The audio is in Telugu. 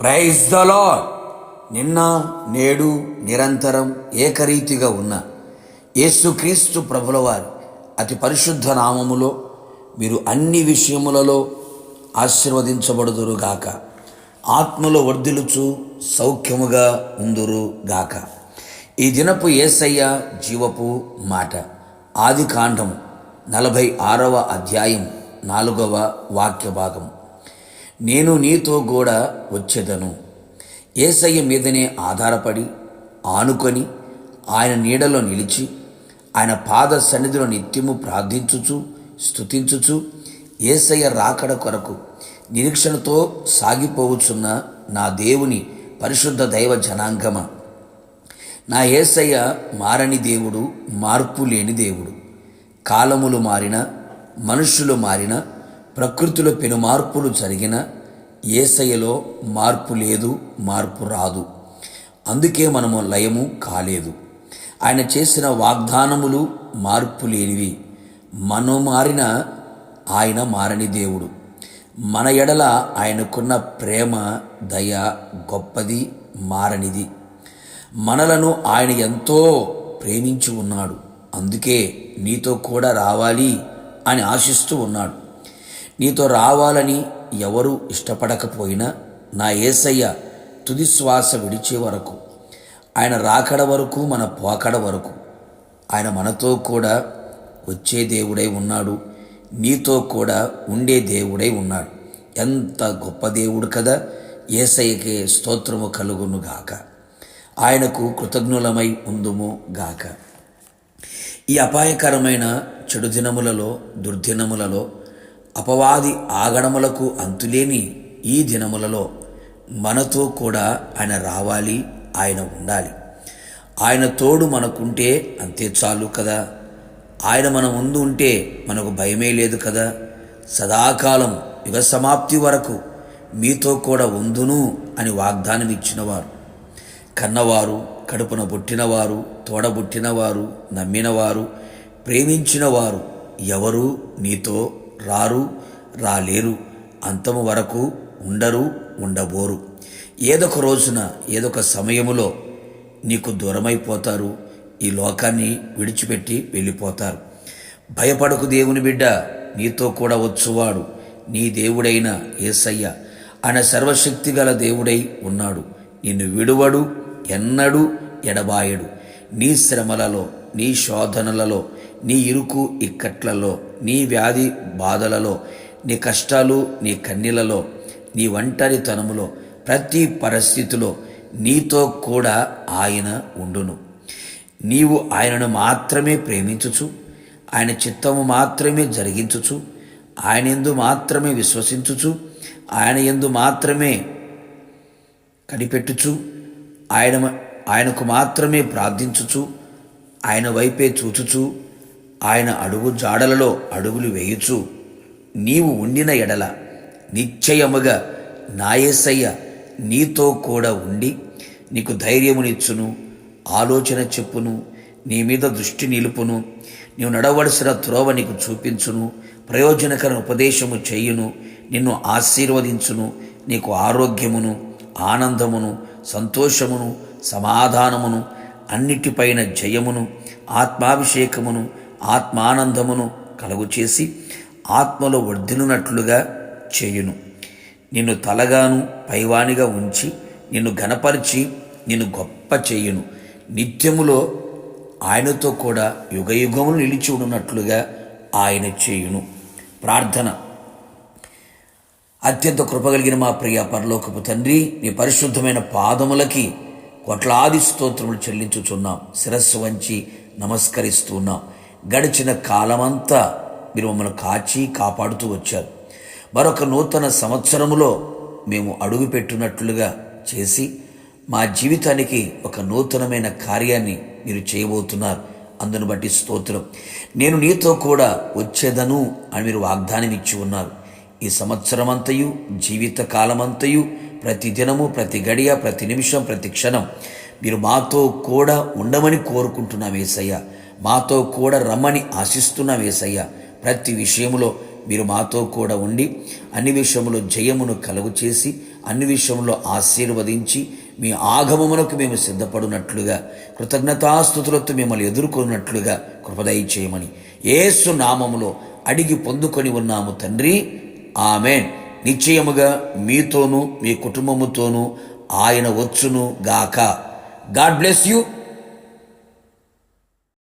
Praise the lord. నిన్న నేడు నిరంతరం ఏకరీతిగా ఉన్న యేసుక్రీస్తు ప్రభుల వారి అతి పరిశుద్ధ నామములో మీరు అన్ని విషయములలో ఆశీర్వదించబడుదురుగాక. ఆత్మలో వర్ధిల్లుచు సౌఖ్యముగా ఉందురుగాక. ఈ దినపు యేసయ్య జీవపు మాట ఆదికాండము 46వ అధ్యాయం 4వ వాక్య భాగం. నేను నీతో కూడా వచ్చేదను. యేసయ్య మీదనే ఆధారపడి ఆనుకొని ఆయన నీడలో నిలిచి ఆయన పాద సన్నిధిలో నిత్యము ప్రార్థించుచు స్తుతించుచు యేసయ్య రాకడ కొరకు నిరీక్షణతో సాగిపోవచ్చున్న నా దేవుని పరిశుద్ధ దైవ జనాంగమ, నా యేసయ్య మారని దేవుడు, మార్పు లేని దేవుడు. కాలములు మారిన, మనుష్యులు మారిన, ప్రకృతిలో పెను మార్పులు జరిగిన యేసయ్యలో మార్పు లేదు, మార్పు రాదు. అందుకే మనము లయము కాలేదు. ఆయన చేసిన వాగ్దానములు మార్పు లేనివి. మనం మారిన ఆయన మారని దేవుడు. మన ఎడల ఆయనకున్న ప్రేమ దయ గొప్పది, మారనిది. మనలను ఆయన ఎంతో ప్రేమించి ఉన్నాడు. అందుకే నీతో కూడా రావాలి అని ఆశిస్తూ ఉన్నాడు. నీతో రావాలని ఎవరు ఇష్టపడకపోయినా నా యేసయ్య తుది శ్వాస విడిచే వరకు, ఆయన రాకడ వరకు, మన పోకడ వరకు ఆయన మనతో కూడా వచ్చే దేవుడై ఉన్నాడు. నీతో కూడా ఉండే దేవుడై ఉన్నాడు. ఎంత గొప్ప దేవుడు కదా! యేసయ్యకే స్తోత్రము కలుగును గాక. ఆయనకు కృతజ్ఞులమై ఉందుము గాక. ఈ అపాయకరమైన చెడు దినములలో, దుర్దినములలో, అపవాది ఆగడములకు అంతులేని ఈ దినములలో మనతో కూడా ఆయన రావాలి, ఆయన ఉండాలి. ఆయన తోడు మనకుంటే అంతే చాలు కదా. ఆయన మన ముందు ఉంటే మనకు భయమే లేదు కదా. సదాకాలం యుగ సమాప్తి వరకు మీతో కూడా ఉందును అని వాగ్దానం ఇచ్చినవారు, కన్నవారు, కడుపున పుట్టినవారు, తోడబుట్టినవారు, నమ్మినవారు, ప్రేమించినవారు ఎవరు నీతో రారు, రాలేరు. అంతము వరకు ఉండరు, ఉండబోరు. ఏదొక రోజున, ఏదొక సమయములో నీకు దూరమైపోతారు. ఈ లోకాన్ని విడిచిపెట్టి వెళ్ళిపోతారు. భయపడకు దేవుని బిడ్డ, నీతో కూడా వచ్చువాడు నీ దేవుడైన యేసయ్య. ఆయన సర్వశక్తి గల దేవుడై ఉన్నాడు. నిన్ను విడువడు, ఎన్నడూ ఎడబాయడు. నీ శ్రమలలో, నీ శోధనలలో, నీ ఇరుకు ఇక్కట్లలో, నీ వ్యాధి బాధలలో, నీ కష్టాలు, నీ కన్నీలలో, నీ ఒంటరితనములో, ప్రతి పరిస్థితిలో నీతో కూడా ఆయన ఉండును. నీవు ఆయనను మాత్రమే ప్రేమించుచు, ఆయన చిత్తము మాత్రమే జరిగించుచు, ఆయన యందు మాత్రమే విశ్వసించుచు, ఆయన యందు మాత్రమే కనిపెట్టుచు, ఆయనకు మాత్రమే ప్రార్థించుచు, ఆయన వైపే చూచుచు, ఆయన అడుగు జాడలలో అడుగులు వేయుచు నీవు ఉండిన ఎడల నిశ్చయముగా నా యేసయ్య నీతో కూడా ఉండి నీకు ధైర్యమునిచ్చును, ఆలోచన చెప్పును, నీ మీద దృష్టి నిలుపును, నీవు నడవలసిన త్రోవ నీకు చూపించును, ప్రయోజనకర ఉపదేశము చేయును, నిన్ను ఆశీర్వదించును, నీకు ఆరోగ్యమును, ఆనందమును, సంతోషమును, సమాధానమును, అన్నిటిపైన జయమును, ఆత్మాభిషేకమును, ఆత్మానందమును కలుగు చేసి ఆత్మలో వర్ధిల్లునట్లుగా చేయును. నిన్ను తలగాను పైవానిగా ఉంచి నిన్ను ఘనపరిచి నిన్ను గొప్ప చేయును. నిత్యములో ఆయనతో కూడా యుగయుగములు నిలిచి ఉన్నట్లుగా ఆయన చేయును. ప్రార్థన. అత్యంత కృపగలిగిన మా ప్రియ పరలోకపు తండ్రి, నీ పరిశుద్ధమైన పాదములకి కోట్లాది స్తోత్రములు చెల్లించుచున్నాం. శిరస్సు వంచి నమస్కరిస్తున్నాం. గడిచిన కాలమంతా మీరు మమ్మల్ని కాచి కాపాడుతూ వచ్చారు. మరొక నూతన సంవత్సరములో మేము అడుగుపెట్టినట్లుగా చేసి మా జీవితానికి ఒక నూతనమైన కార్యాన్ని మీరు చేయబోతున్నారు. అందును బట్టి స్తోత్రం. నేను నీతో కూడా వచ్చేదను అని మీరు వాగ్దానం ఇచ్చి ఉన్నారు. ఈ సంవత్సరమంతయు, జీవిత కాలమంతయు, ప్రతి దినము, ప్రతి గడియ, ప్రతి నిమిషం, ప్రతి క్షణం మీరు మాతో కూడా ఉండమని కోరుకుంటున్నాం యేసయ్య. మాతో కూడా రమ్మని ఆశిస్తున్నాం యేసయ్య. ప్రతి విషయంలో మీరు మాతో కూడా ఉండి అన్ని విషయంలో జయమును కలుగు చేసి అన్ని విషయంలో ఆశీర్వదించి మీ ఆగమమునకు మేము సిద్ధపడినట్లుగా కృతజ్ఞతాస్తుతులతో మిమ్మల్ని ఎదుర్కొన్నట్లుగా కృపదయ చేయమని యేసు నామములో అడిగి పొందుకొని ఉన్నాము తండ్రి, ఆమేన్. నిశ్చయముగా మీతోనూ మీ కుటుంబముతోనూ ఆయన వచ్చును గాక. God bless you.